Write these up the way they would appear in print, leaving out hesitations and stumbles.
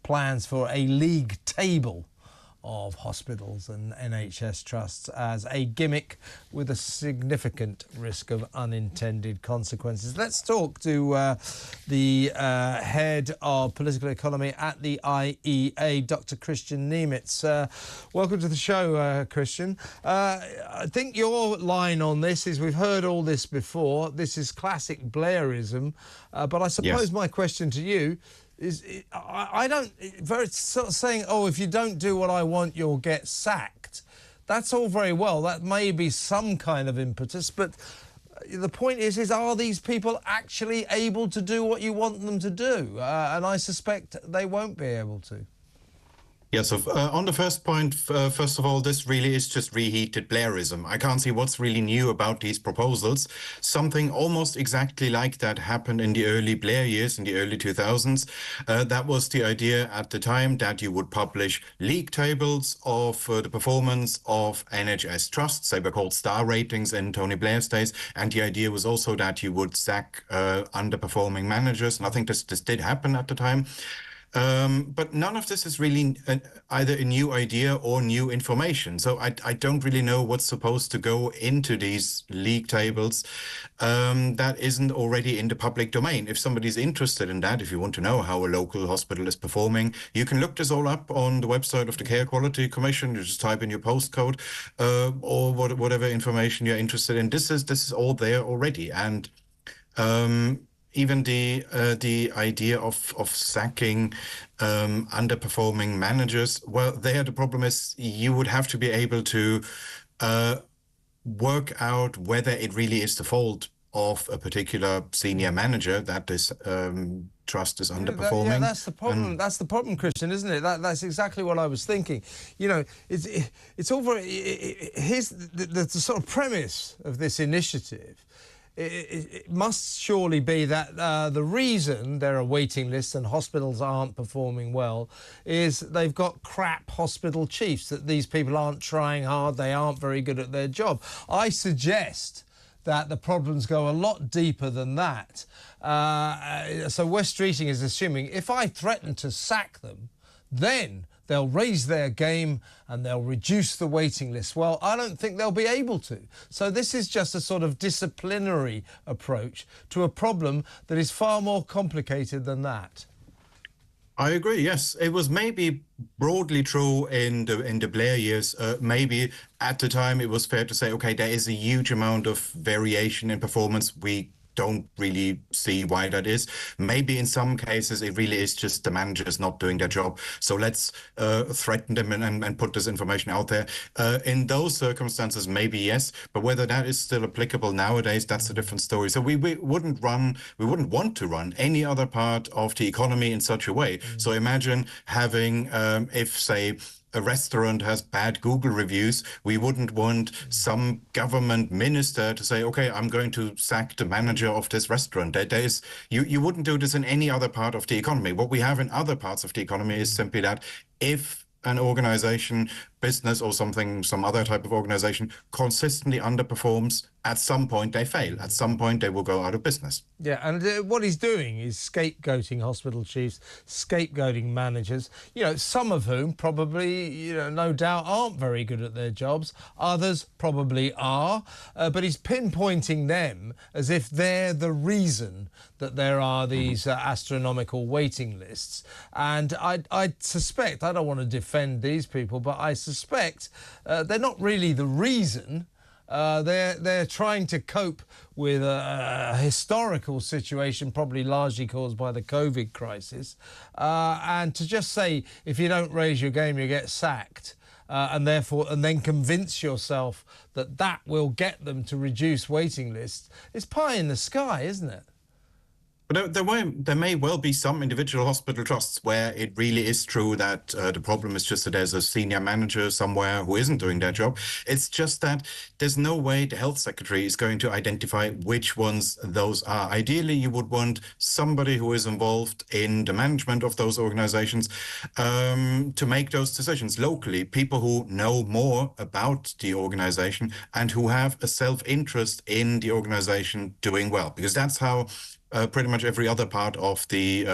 plans for a league table of hospitals and NHS trusts as a gimmick with a significant risk of unintended consequences. Let's talk to the head of political economy at the IEA, Dr. Kristian Niemietz. Welcome to the show, Kristian. I think your line on this is, we've heard all this before, this is classic Blairism, but I suppose my question to you is, I don't, very sort of saying, oh, if you don't do what I want, you'll get sacked. That's all very well. That may be some kind of impetus, but the point is are these people actually able to do what you want them to do? And I suspect they won't be able to. Yeah, so on the first point, first of all, this really is just reheated Blairism. I can't see what's really new about these proposals. Something almost exactly like that happened in the early Blair years, in the early 2000s. That was the idea at the time, that you would publish league tables of the performance of NHS trusts. They were called star ratings in Tony Blair's days. And the idea was also that you would sack underperforming managers. And I think this did happen at the time. But none of this is really either a new idea or new information. So I don't really know what's supposed to go into these league tables that isn't already in the public domain. If somebody's interested in that, if you want to know how a local hospital is performing, you can look this all up on the website of the Care Quality Commission. You just type in your postcode or whatever information you're interested in. This is all there already. And even the idea of sacking underperforming managers, well, there the problem is you would have to be able to work out whether it really is the fault of a particular senior manager that this trust is underperforming. That's the problem. That's the problem, Kristian, isn't it? That's exactly what I was thinking. You know, it's all very. Here's the sort of premise of this initiative. It must surely be that the reason there are waiting lists and hospitals aren't performing well is they've got crap hospital chiefs, that these people aren't trying hard, they aren't very good at their job. I suggest that the problems go a lot deeper than that. So West Streeting is assuming if I threaten to sack them, then they'll raise their game and they'll reduce the waiting list. Well, I don't think they'll be able to. So this is just a sort of disciplinary approach to a problem that is far more complicated than that. I agree, yes. It was maybe broadly true in the Blair years. Maybe at the time it was fair to say, okay, there is a huge amount of variation in performance. We don't really see why that is. Maybe in some cases it really is just the managers not doing their job. So let's threaten them and put this information out there. In those circumstances, maybe yes, but whether that is still applicable nowadays, that's a different story. So we wouldn't want to run any other part of the economy in such a way. So imagine having, if say, a restaurant has bad Google reviews, we wouldn't want some government minister to say, okay, I'm going to sack the manager of this restaurant. You wouldn't do this in any other part of the economy. What we have in other parts of the economy is simply that if an organization, business or some other type of organization consistently underperforms, at some point they fail. At some point they will go out of business. Yeah, and what he's doing is scapegoating hospital chiefs, scapegoating managers, you know, some of whom probably, you know, no doubt aren't very good at their jobs. Others probably are, but he's pinpointing them as if they're the reason that there are these astronomical waiting lists. And I suspect, I don't want to defend these people, but I suspect they're not really the reason. They're trying to cope with a historical situation, probably largely caused by the COVID crisis, and to just say if you don't raise your game, you get sacked, and then convince yourself that that will get them to reduce waiting lists, it's pie in the sky, isn't it? But there may well be some individual hospital trusts where it really is true that the problem is just that there's a senior manager somewhere who isn't doing their job. It's just that there's no way the health secretary is going to identify which ones those are. Ideally, you would want somebody who is involved in the management of those organizations to make those decisions locally, people who know more about the organization and who have a self-interest in the organization doing well, because that's how pretty much every other part of the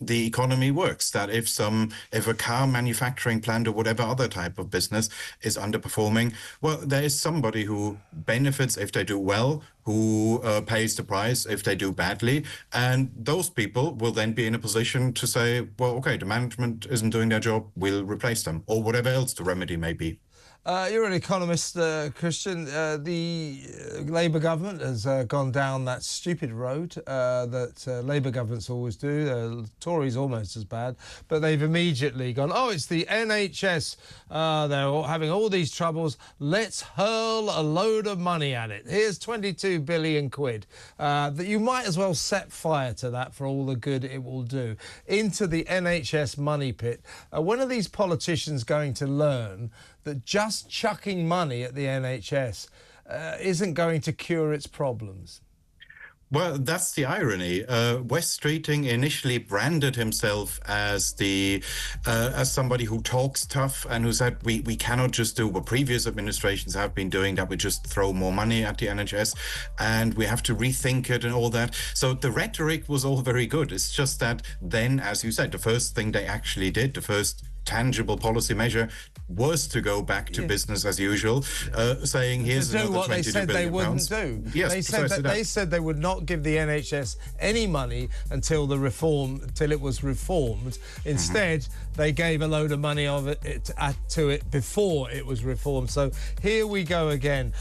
economy works. That if a car manufacturing plant or whatever other type of business is underperforming, well, there is somebody who benefits if they do well, who pays the price if they do badly, and those people will then be in a position to say, well, okay, the management isn't doing their job, we'll replace them, or whatever else the remedy may be. You're an economist, Kristian. The Labour government has gone down that stupid road that Labour governments always do. Tories almost as bad, but they've immediately gone, oh, it's the NHS. They're having all these troubles. Let's hurl a load of money at it. Here's 22 billion quid. That you might as well set fire to that for all the good it will do. Into the NHS money pit. When are these politicians going to learn that just chucking money at the NHS isn't going to cure its problems? Well, that's the irony. Wes Streeting initially branded himself as as somebody who talks tough and who said we cannot just do what previous administrations have been doing, that we just throw more money at the NHS and we have to rethink it and all that. So the rhetoric was all very good. It's just that then, as you said, the first thing they actually did, the first tangible policy measure, was to go back to business as usual, saying here's another 22 billion what they said they wouldn't pounds. do. Yes, they said they would not give the NHS any money until it was reformed. Instead, they gave a load of money to it before it was reformed. So here we go again.